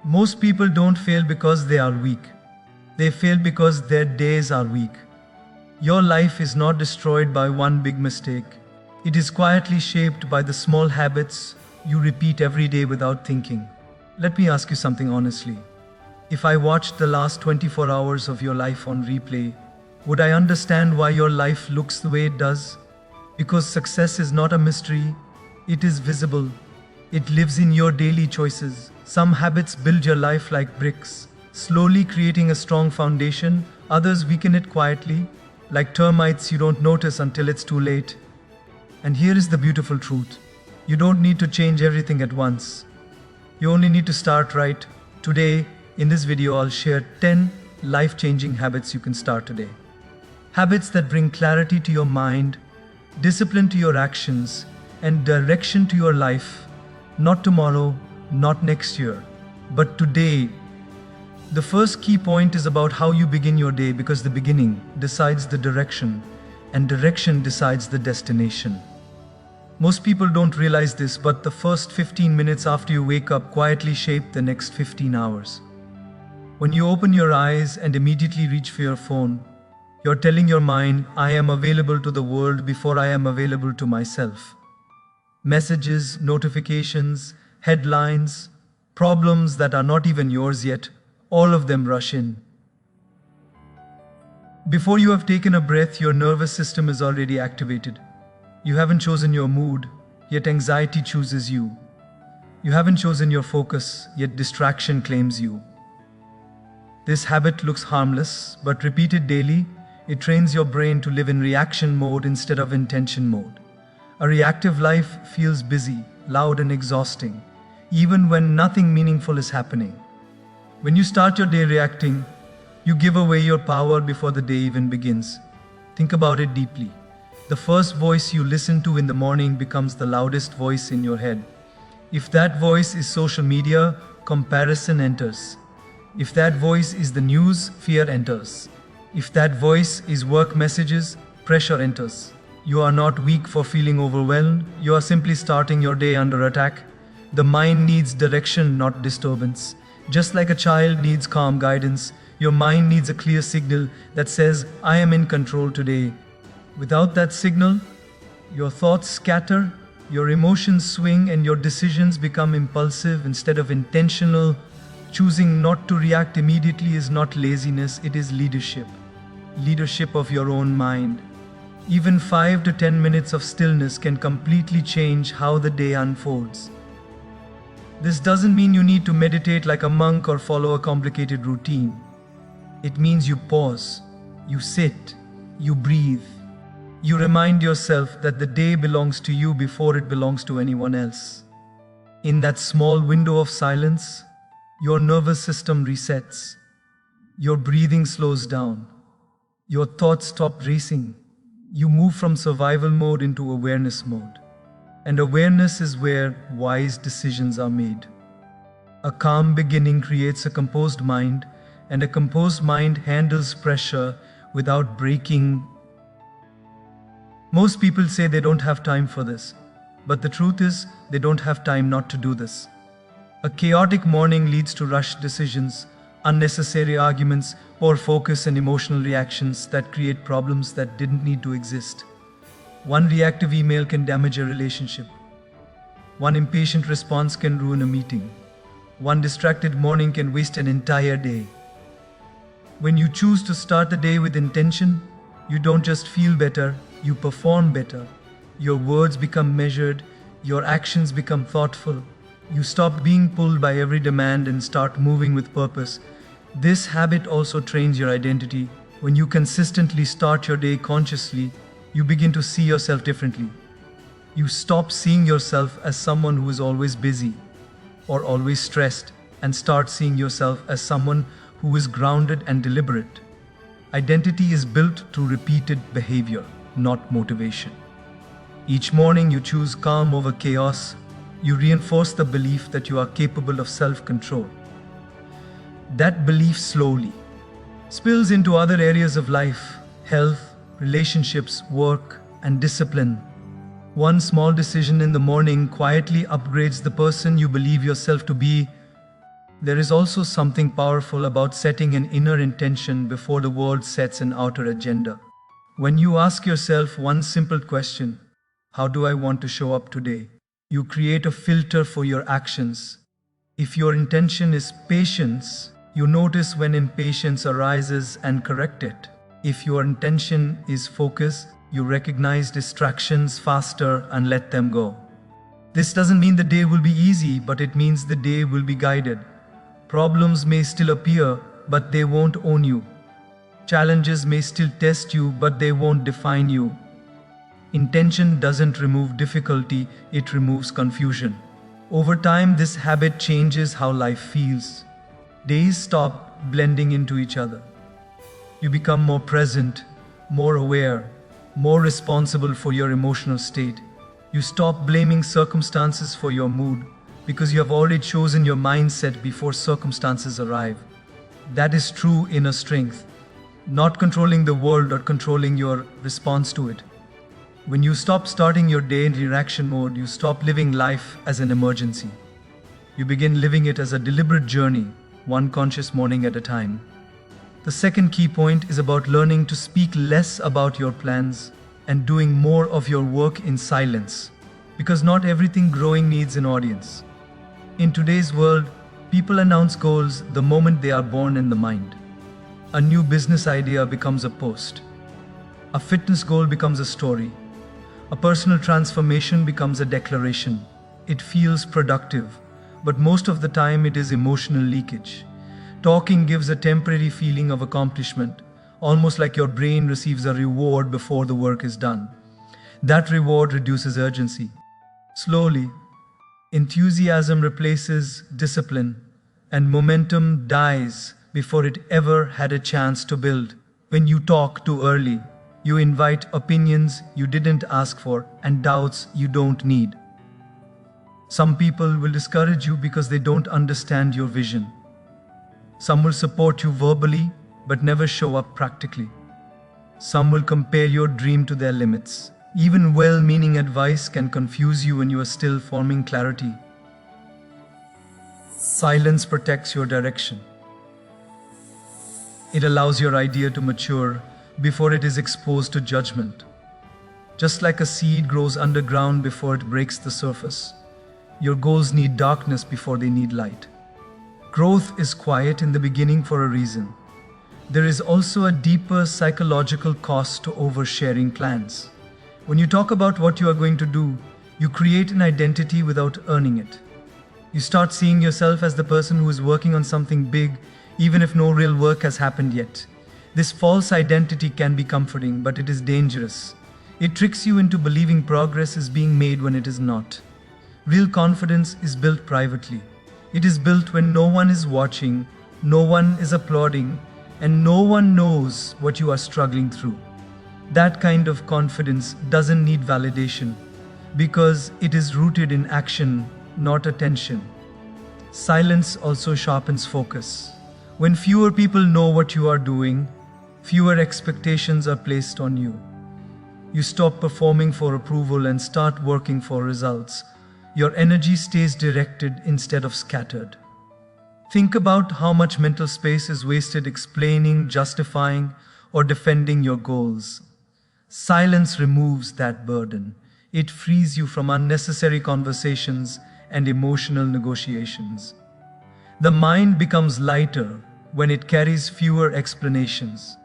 Most people don't fail because they are weak. They fail because their days are weak. Your life is not destroyed by one big mistake. It is quietly shaped by the small habits you repeat every day without thinking. Let me ask you something honestly. If I watched the last 24 hours of your life on replay, would I understand why your life looks the way it does? Because success is not a mystery, it is visible. It lives in your daily choices. Some habits build your life like bricks, slowly creating a strong foundation. Others weaken it quietly, like termites you don't notice until it's too late. And here is the beautiful truth. You don't need to change everything at once. You only need to start right. Today, in this video, I'll share 10 life-changing habits you can start today. Habits that bring clarity to your mind, discipline to your actions, and direction to your life. Not tomorrow, not next year, but today. The first key point is about how you begin your day, because the beginning decides the direction, and direction decides the destination. Most people don't realize this, but the first 15 minutes after you wake up quietly shape the next 15 hours. When you open your eyes and immediately reach for your phone, you're telling your mind, I am available to the world before I am available to myself. Messages, notifications, headlines, problems that are not even yours yet, all of them rush in. Before you have taken a breath, your nervous system is already activated. You haven't chosen your mood, yet anxiety chooses you. You haven't chosen your focus, yet distraction claims you. This habit looks harmless, but repeated daily, it trains your brain to live in reaction mode instead of intention mode. A reactive life feels busy, loud, and exhausting, even when nothing meaningful is happening. When you start your day reacting, you give away your power before the day even begins. Think about it deeply. The first voice you listen to in the morning becomes the loudest voice in your head. If that voice is social media, comparison enters. If that voice is the news, fear enters. If that voice is work messages, pressure enters. You are not weak for feeling overwhelmed. You are simply starting your day under attack. The mind needs direction, not disturbance. Just like a child needs calm guidance, your mind needs a clear signal that says, I am in control today. Without that signal, your thoughts scatter, your emotions swing, and your decisions become impulsive instead of intentional. Choosing not to react immediately is not laziness, it is leadership. Leadership of your own mind. Even 5 to 10 minutes of stillness can completely change how the day unfolds. This doesn't mean you need to meditate like a monk or follow a complicated routine. It means you pause, you sit, you breathe. You remind yourself that the day belongs to you before it belongs to anyone else. In that small window of silence, your nervous system resets. Your breathing slows down. Your thoughts stop racing. You move from survival mode into awareness mode. And awareness is where wise decisions are made. A calm beginning creates a composed mind, and a composed mind handles pressure without breaking. Most people say they don't have time for this, but the truth is they don't have time not to do this. A chaotic morning leads to rushed decisions, unnecessary arguments, poor focus, and emotional reactions that create problems that didn't need to exist. One reactive email can damage a relationship. One impatient response can ruin a meeting. One distracted morning can waste an entire day. When you choose to start the day with intention, you don't just feel better, you perform better. Your words become measured, your actions become thoughtful. You stop being pulled by every demand and start moving with purpose. This habit also trains your identity. When you consistently start your day consciously, you begin to see yourself differently. You stop seeing yourself as someone who is always busy or always stressed, and start seeing yourself as someone who is grounded and deliberate. Identity is built through repeated behavior, not motivation. Each morning you choose calm over chaos. You reinforce the belief that you are capable of self-control. That belief slowly spills into other areas of life: health, relationships, work, and discipline. One small decision in the morning quietly upgrades the person you believe yourself to be. There is also something powerful about setting an inner intention before the world sets an outer agenda. When you ask yourself one simple question, how do I want to show up today? You create a filter for your actions. If your intention is patience, you notice when impatience arises and correct it. If your intention is focus, you recognize distractions faster and let them go. This doesn't mean the day will be easy, but it means the day will be guided. Problems may still appear, but they won't own you. Challenges may still test you, but they won't define you. Intention doesn't remove difficulty, it removes confusion. Over time, this habit changes how life feels. Days stop blending into each other. You become more present, more aware, more responsible for your emotional state. You stop blaming circumstances for your mood because you have already chosen your mindset before circumstances arrive. That is true inner strength, not controlling the world or controlling your response to it. When you stop starting your day in reaction mode, you stop living life as an emergency. You begin living it as a deliberate journey, one conscious morning at a time. The second key point is about learning to speak less about your plans and doing more of your work in silence, because not everything growing needs an audience. In today's world, people announce goals the moment they are born in the mind. A new business idea becomes a post. A fitness goal becomes a story. A personal transformation becomes a declaration. It feels productive, but most of the time it is emotional leakage. Talking gives a temporary feeling of accomplishment, almost like your brain receives a reward before the work is done. That reward reduces urgency. Slowly, enthusiasm replaces discipline, and momentum dies before it ever had a chance to build. When you talk too early, you invite opinions you didn't ask for and doubts you don't need. Some people will discourage you because they don't understand your vision. Some will support you verbally but never show up practically. Some will compare your dream to their limits. Even well-meaning advice can confuse you when you are still forming clarity. Silence protects your direction. It allows your idea to mature before it is exposed to judgment. Just like a seed grows underground before it breaks the surface, your goals need darkness before they need light. Growth is quiet in the beginning for a reason. There is also a deeper psychological cost to oversharing plans. When you talk about what you are going to do, you create an identity without earning it. You start seeing yourself as the person who is working on something big, even if no real work has happened yet. This false identity can be comforting, but it is dangerous. It tricks you into believing progress is being made when it is not. Real confidence is built privately. It is built when no one is watching, no one is applauding, and no one knows what you are struggling through. That kind of confidence doesn't need validation because it is rooted in action, not attention. Silence also sharpens focus. When fewer people know what you are doing, fewer expectations are placed on you. You stop performing for approval and start working for results. Your energy stays directed instead of scattered. Think about how much mental space is wasted explaining, justifying, or defending your goals. Silence removes that burden. It frees you from unnecessary conversations and emotional negotiations. The mind becomes lighter when it carries fewer explanations.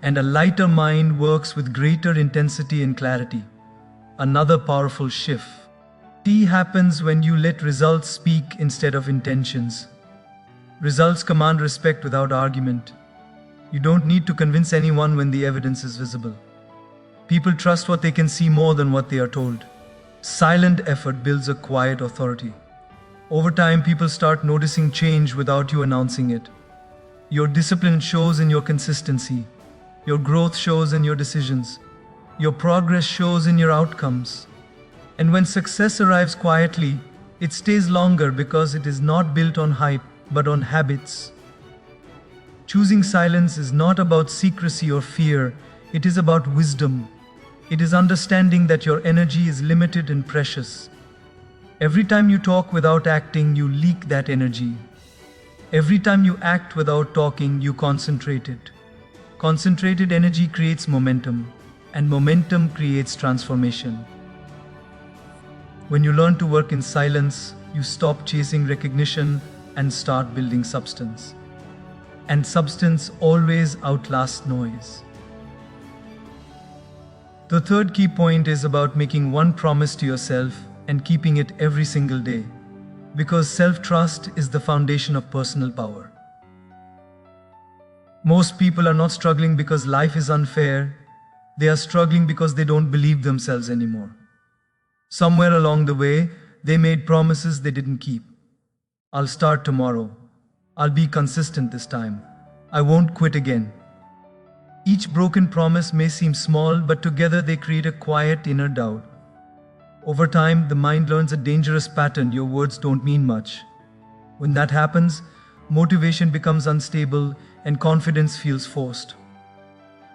And a lighter mind works with greater intensity and clarity. Another powerful shift happens when you let results speak instead of intentions. Results command respect without argument. You don't need to convince anyone when the evidence is visible. People trust what they can see more than what they are told. Silent effort builds a quiet authority. Over time, people start noticing change without you announcing it. Your discipline shows in your consistency. Your growth shows in your decisions. Your progress shows in your outcomes. And when success arrives quietly, it stays longer because it is not built on hype, but on habits. Choosing silence is not about secrecy or fear, it is about wisdom. It is understanding that your energy is limited and precious. Every time you talk without acting, you leak that energy. Every time you act without talking, you concentrate it. Concentrated energy creates momentum, and momentum creates transformation. When you learn to work in silence, you stop chasing recognition and start building substance. And substance always outlasts noise. The third key point is about making one promise to yourself and keeping it every single day. Because self-trust is the foundation of personal power. Most people are not struggling because life is unfair. They are struggling because they don't believe themselves anymore. Somewhere along the way, they made promises they didn't keep. I'll start tomorrow. I'll be consistent this time. I won't quit again. Each broken promise may seem small, but together they create a quiet inner doubt. Over time, the mind learns a dangerous pattern: your words don't mean much. When that happens, motivation becomes unstable and confidence feels forced.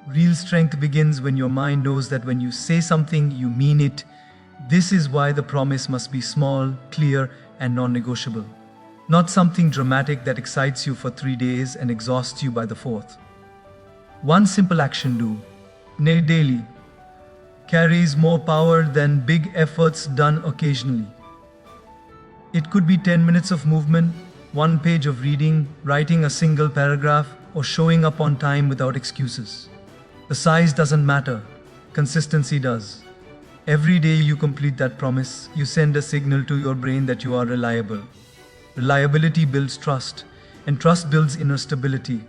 Real strength begins when your mind knows that when you say something, you mean it. This is why the promise must be small, clear, and non-negotiable. Not something dramatic that excites you for 3 days and exhausts you by the 4th. One simple action daily carries more power than big efforts done occasionally. It could be 10 minutes of movement, 1 page of reading, writing a single paragraph, or showing up on time without excuses. The size doesn't matter, consistency does. Every day you complete that promise, you send a signal to your brain that you are reliable. Reliability builds trust, and trust builds inner stability.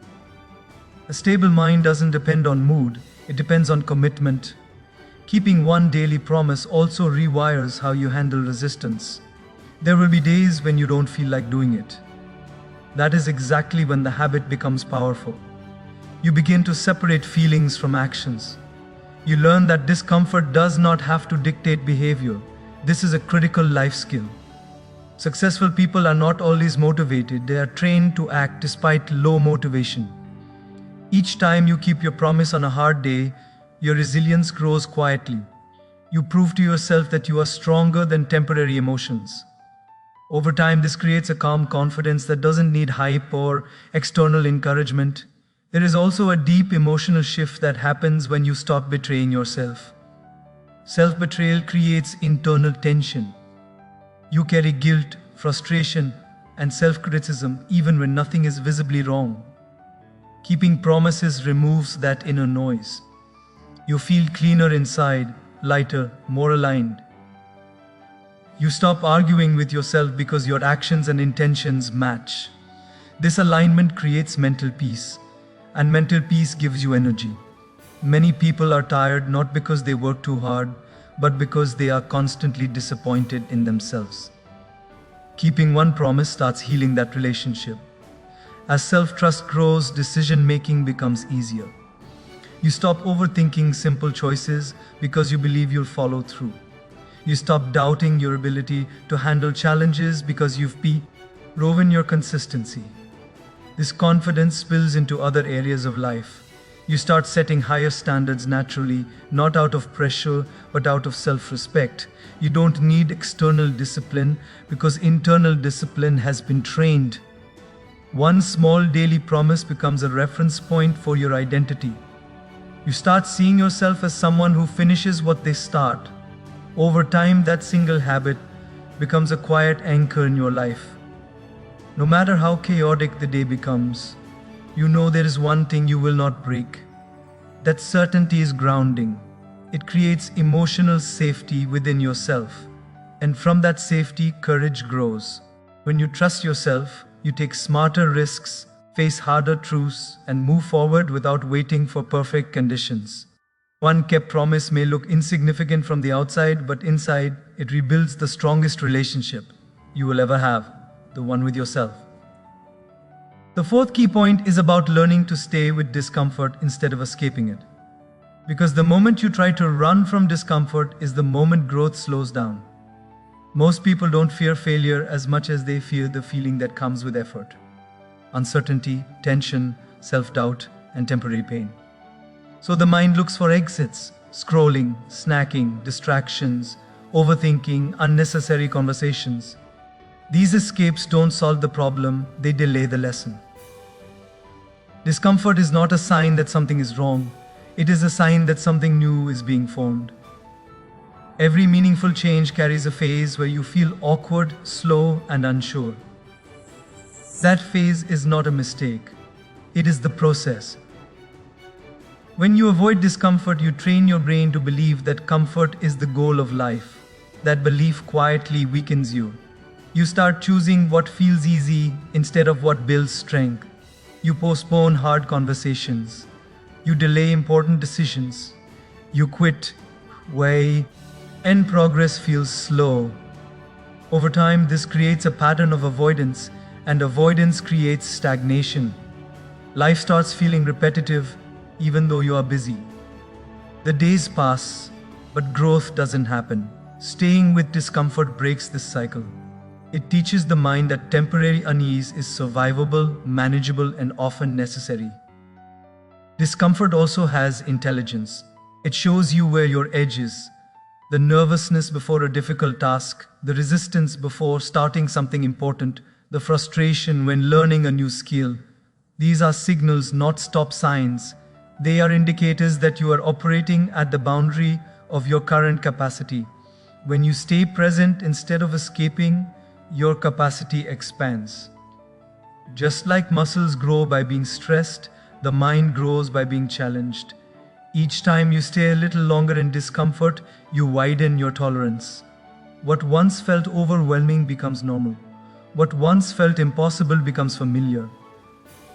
A stable mind doesn't depend on mood, it depends on commitment. Keeping one daily promise also rewires how you handle resistance. There will be days when you don't feel like doing it. That is exactly when the habit becomes powerful. You begin to separate feelings from actions. You learn that discomfort does not have to dictate behavior. This is a critical life skill. Successful people are not always motivated, they are trained to act despite low motivation. Each time you keep your promise on a hard day, your resilience grows quietly. You prove to yourself that you are stronger than temporary emotions. Over time, this creates a calm confidence that doesn't need hype or external encouragement. There is also a deep emotional shift that happens when you stop betraying yourself. Self-betrayal creates internal tension. You carry guilt, frustration, and self-criticism even when nothing is visibly wrong. Keeping promises removes that inner noise. You feel cleaner inside, lighter, more aligned. You stop arguing with yourself because your actions and intentions match. This alignment creates mental peace, and mental peace gives you energy. Many people are tired not because they work too hard, but because they are constantly disappointed in themselves. Keeping one promise starts healing that relationship. As self-trust grows, decision-making becomes easier. You stop overthinking simple choices because you believe you'll follow through. You stop doubting your ability to handle challenges because you've proven your consistency. This confidence spills into other areas of life. You start setting higher standards naturally, not out of pressure, but out of self-respect. You don't need external discipline because internal discipline has been trained. One small daily promise becomes a reference point for your identity. You start seeing yourself as someone who finishes what they start. Over time, that single habit becomes a quiet anchor in your life. No matter how chaotic the day becomes, you know there is one thing you will not break. That certainty is grounding. It creates emotional safety within yourself. And from that safety, courage grows. When you trust yourself, you take smarter risks, face harder truths, and move forward without waiting for perfect conditions. One kept promise may look insignificant from the outside, but inside, it rebuilds the strongest relationship you will ever have. The one with yourself. The fourth key point is about learning to stay with discomfort instead of escaping it. Because the moment you try to run from discomfort is the moment growth slows down. Most people don't fear failure as much as they fear the feeling that comes with effort. Uncertainty, tension, self-doubt, and temporary pain. So the mind looks for exits: scrolling, snacking, distractions, overthinking, unnecessary conversations. These escapes don't solve the problem, they delay the lesson. Discomfort is not a sign that something is wrong, it is a sign that something new is being formed. Every meaningful change carries a phase where you feel awkward, slow, and unsure. That phase is not a mistake, it is the process. When you avoid discomfort, you train your brain to believe that comfort is the goal of life. That belief quietly weakens you. You start choosing what feels easy instead of what builds strength. You postpone hard conversations. You delay important decisions. You quit, weigh, and progress feels slow. Over time, this creates a pattern of avoidance, and avoidance creates stagnation. Life starts feeling repetitive even though you are busy. The days pass, but growth doesn't happen. Staying with discomfort breaks this cycle. It teaches the mind that temporary unease is survivable, manageable, and often necessary. Discomfort also has intelligence. It shows you where your edge is. The nervousness before a difficult task, the resistance before starting something important, the frustration when learning a new skill. These are signals, not stop signs. They are indicators that you are operating at the boundary of your current capacity. When you stay present instead of escaping, your capacity expands. Just like muscles grow by being stressed, the mind grows by being challenged. Each time you stay a little longer in discomfort, you widen your tolerance. What once felt overwhelming becomes normal. What once felt impossible becomes familiar.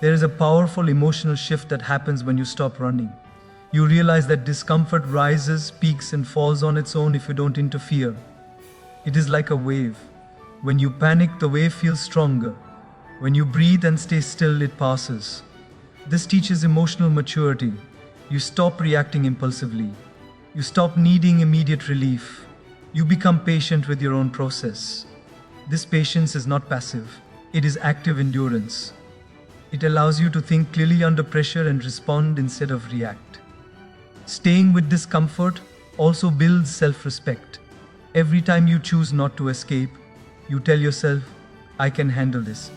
There is a powerful emotional shift that happens when you stop running. You realize that discomfort rises, peaks, and falls on its own if you don't interfere. It is like a wave. When you panic, the wave feels stronger. When you breathe and stay still, it passes. This teaches emotional maturity. You stop reacting impulsively. You stop needing immediate relief. You become patient with your own process. This patience is not passive. It is active endurance. It allows you to think clearly under pressure and respond instead of react. Staying with discomfort also builds self-respect. Every time you choose not to escape, you tell yourself, I can handle this.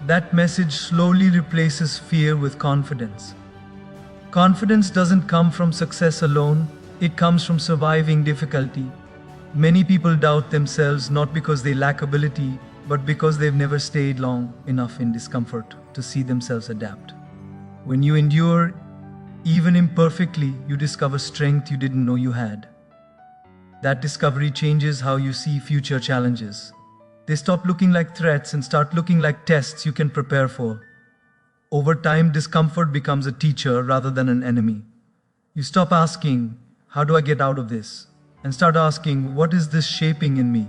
That message slowly replaces fear with confidence. Confidence doesn't come from success alone, it comes from surviving difficulty. Many people doubt themselves not because they lack ability, but because they've never stayed long enough in discomfort to see themselves adapt. When you endure, even imperfectly, you discover strength you didn't know you had. That discovery changes how you see future challenges. They stop looking like threats and start looking like tests you can prepare for. Over time, discomfort becomes a teacher rather than an enemy. You stop asking, how do I get out of this? And start asking, what is this shaping in me?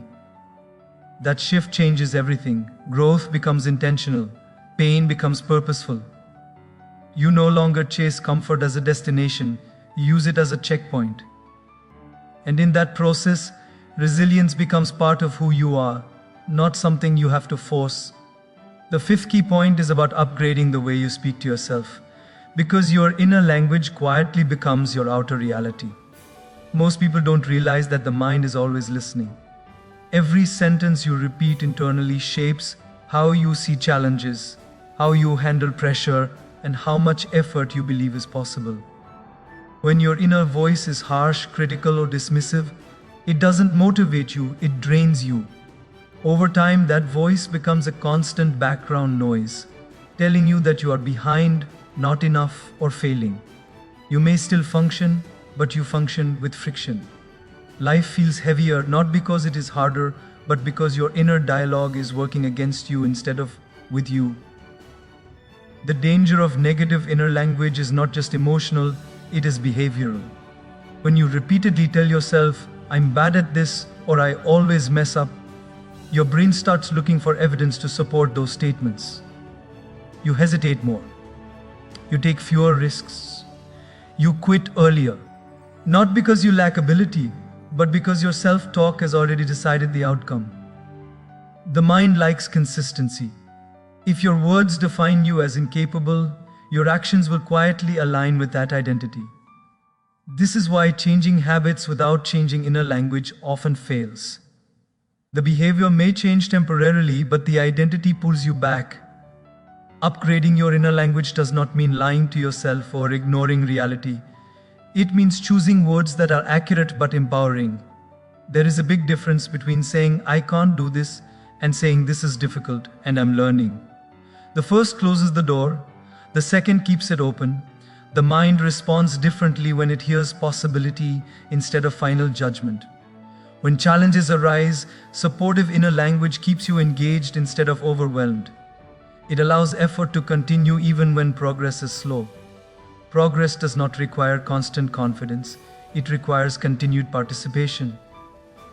That shift changes everything. Growth becomes intentional. Pain becomes purposeful. You no longer chase comfort as a destination, you use it as a checkpoint. And in that process, resilience becomes part of who you are, not something you have to force. The fifth key point is about upgrading the way you speak to yourself, because your inner language quietly becomes your outer reality. Most people don't realize that the mind is always listening. Every sentence you repeat internally shapes how you see challenges, how you handle pressure, and how much effort you believe is possible. When your inner voice is harsh, critical, or dismissive, it doesn't motivate you, it drains you. Over time, that voice becomes a constant background noise, telling you that you are behind, not enough, or failing. You may still function, but you function with friction. Life feels heavier not because it is harder, but because your inner dialogue is working against you instead of with you. The danger of negative inner language is not just emotional, it is behavioral. When you repeatedly tell yourself, I'm bad at this, or I always mess up, your brain starts looking for evidence to support those statements. You hesitate more. You take fewer risks. You quit earlier. Not because you lack ability, but because your self-talk has already decided the outcome. The mind likes consistency. If your words define you as incapable, your actions will quietly align with that identity. This is why changing habits without changing inner language often fails. The behavior may change temporarily, but the identity pulls you back. Upgrading your inner language does not mean lying to yourself or ignoring reality. It means choosing words that are accurate but empowering. There is a big difference between saying, "I can't do this," and saying, "This is difficult and I'm learning." The first closes the door, the second keeps it open. The mind responds differently when it hears possibility instead of final judgment. When challenges arise, supportive inner language keeps you engaged instead of overwhelmed. It allows effort to continue even when progress is slow. Progress does not require constant confidence, it requires continued participation.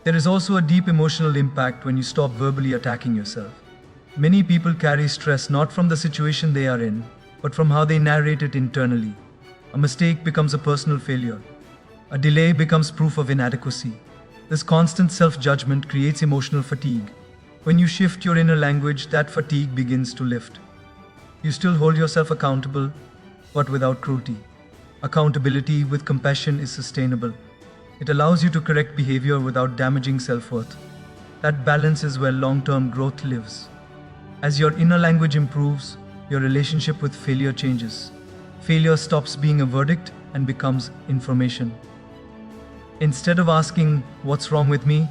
There is also a deep emotional impact when you stop verbally attacking yourself. Many people carry stress not from the situation they are in, but from how they narrate it internally. A mistake becomes a personal failure. A delay becomes proof of inadequacy. This constant self-judgment creates emotional fatigue. When you shift your inner language, that fatigue begins to lift. You still hold yourself accountable, but without cruelty. Accountability with compassion is sustainable. It allows you to correct behavior without damaging self-worth. That balance is where long-term growth lives. As your inner language improves, your relationship with failure changes. Failure stops being a verdict and becomes information. Instead of asking, "What's wrong with me?"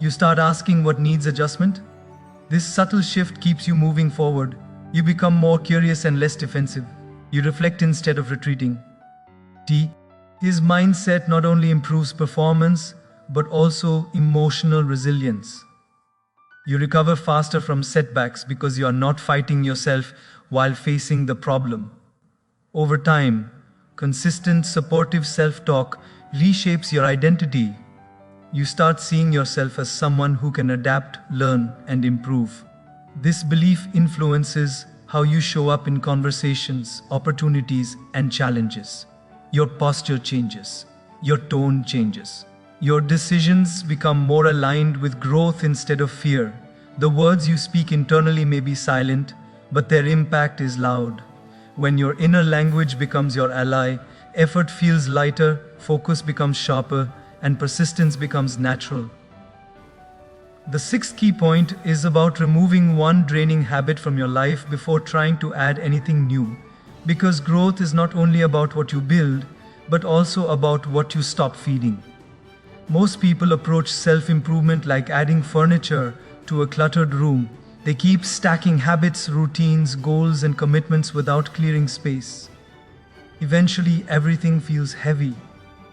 you start asking, "What needs adjustment?" This subtle shift keeps you moving forward. You become more curious and less defensive. You reflect instead of retreating. His mindset not only improves performance, but also emotional resilience. You recover faster from setbacks because you are not fighting yourself while facing the problem. Over time, consistent, supportive self-talk reshapes your identity. You start seeing yourself as someone who can adapt, learn, and improve. This belief influences how you show up in conversations, opportunities, and challenges. Your posture changes. Your tone changes. Your decisions become more aligned with growth instead of fear. The words you speak internally may be silent, but their impact is loud. When your inner language becomes your ally, effort feels lighter, focus becomes sharper, and persistence becomes natural. The sixth key point is about removing one draining habit from your life before trying to add anything new. Because growth is not only about what you build, but also about what you stop feeding. Most people approach self-improvement like adding furniture to a cluttered room. They keep stacking habits, routines, goals, and commitments without clearing space. Eventually, everything feels heavy.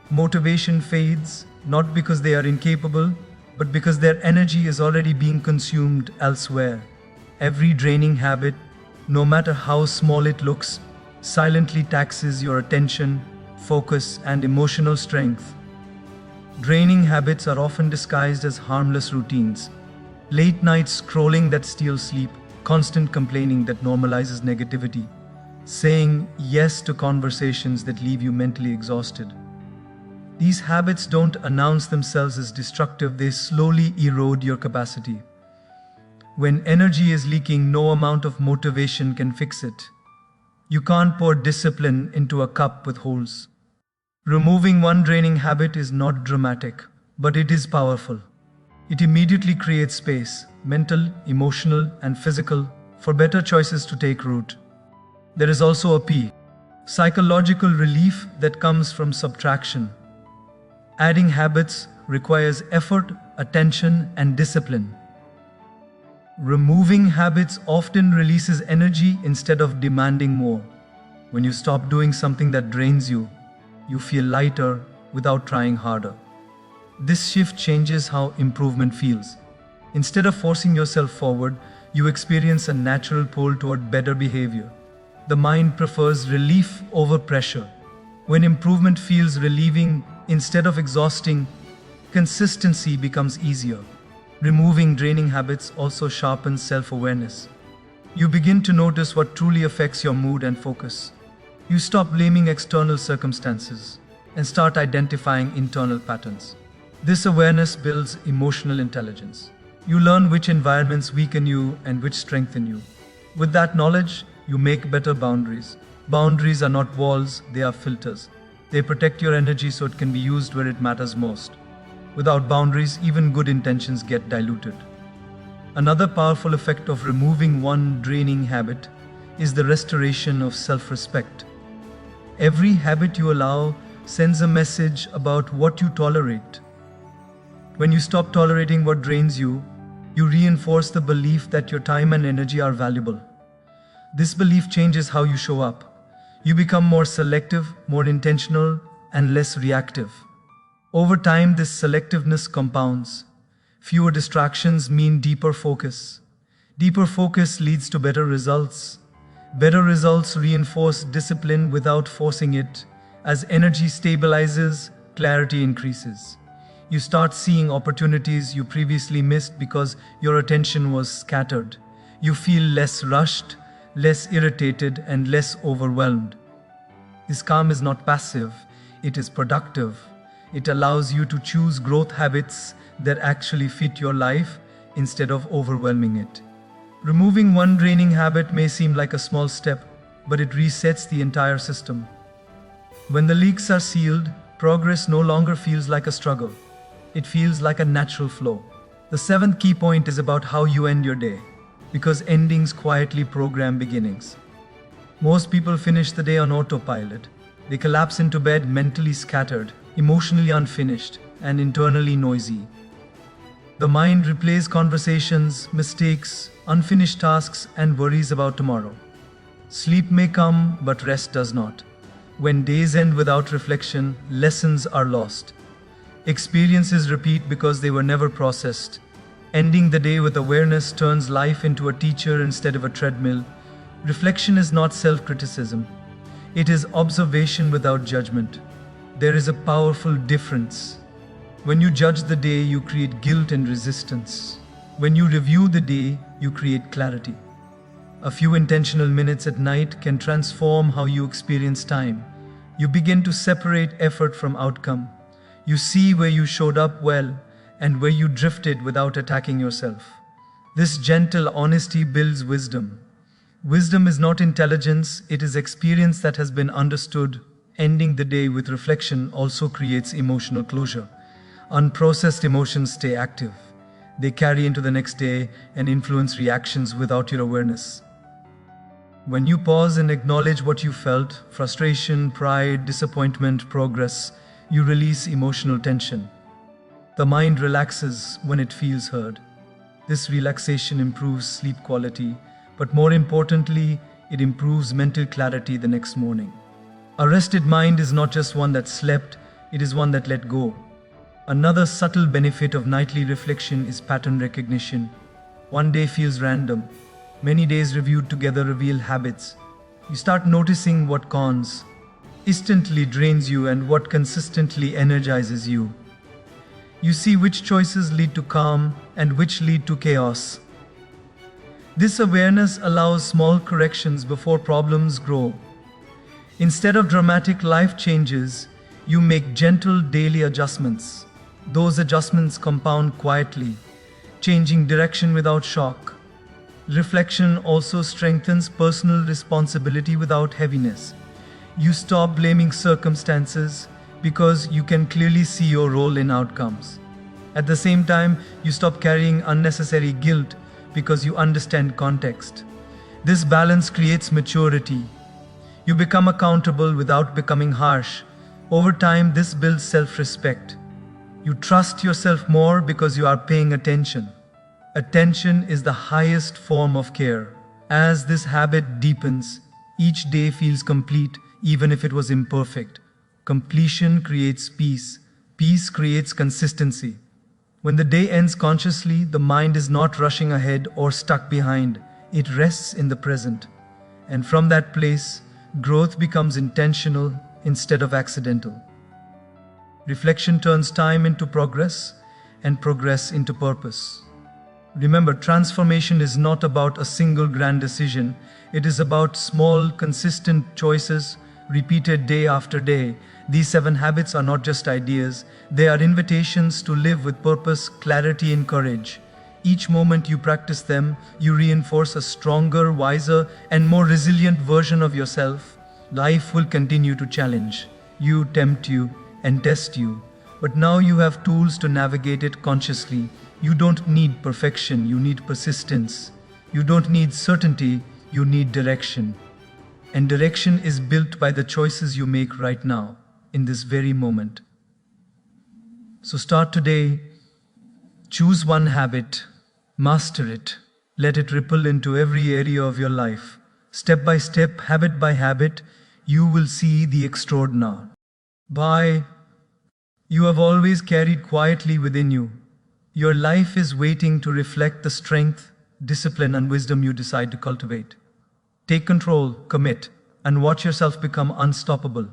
Motivation fades, not because they are incapable, but because their energy is already being consumed elsewhere. Every draining habit, no matter how small it looks, silently taxes your attention, focus, and emotional strength. Draining habits are often disguised as harmless routines. Late night scrolling that steals sleep, constant complaining that normalizes negativity, saying yes to conversations that leave you mentally exhausted. These habits don't announce themselves as destructive, they slowly erode your capacity. When energy is leaking, no amount of motivation can fix it. You can't pour discipline into a cup with holes. Removing one draining habit is not dramatic, but it is powerful. It immediately creates space, mental, emotional, and physical, for better choices to take root. There is also a psychological relief that comes from subtraction. Adding habits requires effort, attention, and discipline. Removing habits often releases energy instead of demanding more. When you stop doing something that drains you, you feel lighter without trying harder. This shift changes how improvement feels. Instead of forcing yourself forward, you experience a natural pull toward better behavior. The mind prefers relief over pressure. When improvement feels relieving instead of exhausting, consistency becomes easier. Removing draining habits also sharpens self-awareness. You begin to notice what truly affects your mood and focus. You stop blaming external circumstances and start identifying internal patterns. This awareness builds emotional intelligence. You learn which environments weaken you and which strengthen you. With that knowledge, you make better boundaries. Boundaries are not walls, they are filters. They protect your energy so it can be used where it matters most. Without boundaries, even good intentions get diluted. Another powerful effect of removing one draining habit is the restoration of self-respect. Every habit you allow sends a message about what you tolerate. When you stop tolerating what drains you, you reinforce the belief that your time and energy are valuable. This belief changes how you show up. You become more selective, more intentional, and less reactive. Over time, this selectiveness compounds. Fewer distractions mean deeper focus. Deeper focus leads to better results. Better results reinforce discipline without forcing it. As energy stabilizes, clarity increases. You start seeing opportunities you previously missed because your attention was scattered. You feel less rushed, less irritated, and less overwhelmed. This calm is not passive, it is productive. It allows you to choose growth habits that actually fit your life instead of overwhelming it. Removing one draining habit may seem like a small step, but it resets the entire system. When the leaks are sealed, progress no longer feels like a struggle. It feels like a natural flow. The seventh key point is about how you end your day, because endings quietly program beginnings. Most people finish the day on autopilot. They collapse into bed mentally scattered, emotionally unfinished, and internally noisy. The mind replays conversations, mistakes, unfinished tasks, and worries about tomorrow. Sleep may come, but rest does not. When days end without reflection, lessons are lost. Experiences repeat because they were never processed. Ending the day with awareness turns life into a teacher instead of a treadmill. Reflection is not self-criticism. It is observation without judgment. There is a powerful difference. When you judge the day, you create guilt and resistance. When you review the day, you create clarity. A few intentional minutes at night can transform how you experience time. You begin to separate effort from outcome. You see where you showed up well and where you drifted without attacking yourself. This gentle honesty builds wisdom. Wisdom is not intelligence, it is experience that has been understood. Ending the day with reflection also creates emotional closure. Unprocessed emotions stay active. They carry into the next day and influence reactions without your awareness. When you pause and acknowledge what you felt, frustration, pride, disappointment, progress, you release emotional tension. The mind relaxes when it feels heard. This relaxation improves sleep quality, but more importantly, it improves mental clarity the next morning. A rested mind is not just one that slept, it is one that let go. Another subtle benefit of nightly reflection is pattern recognition. One day feels random. Many days reviewed together reveal habits. You start noticing what instantly drains you and what consistently energizes you. You see which choices lead to calm and which lead to chaos. This awareness allows small corrections before problems grow. Instead of dramatic life changes, you make gentle daily adjustments. Those adjustments compound quietly, changing direction without shock. Reflection also strengthens personal responsibility without heaviness. You stop blaming circumstances because you can clearly see your role in outcomes. At the same time, you stop carrying unnecessary guilt because you understand context. This balance creates maturity. You become accountable without becoming harsh. Over time, this builds self-respect. You trust yourself more because you are paying attention. Attention is the highest form of care. As this habit deepens, each day feels complete, even if it was imperfect. Completion creates peace. Peace creates consistency. When the day ends consciously, the mind is not rushing ahead or stuck behind. It rests in the present. And from that place, growth becomes intentional instead of accidental. Reflection turns time into progress and progress into purpose. Remember, transformation is not about a single grand decision. It is about small, consistent choices repeated day after day. These 7 habits are not just ideas. They are invitations to live with purpose, clarity, and courage. Each moment you practice them, you reinforce a stronger, wiser, and more resilient version of yourself. Life will continue to challenge you, tempt you, and test you. But now you have tools to navigate it consciously. You don't need perfection, you need persistence. You don't need certainty, you need direction. And direction is built by the choices you make right now, in this very moment. So start today. Choose one habit, master it, let it ripple into every area of your life. Step by step, habit by habit, you will see the extraordinary. Bye. You have always carried quietly within you. Your life is waiting to reflect the strength, discipline, and wisdom you decide to cultivate. Take control, commit, and watch yourself become unstoppable.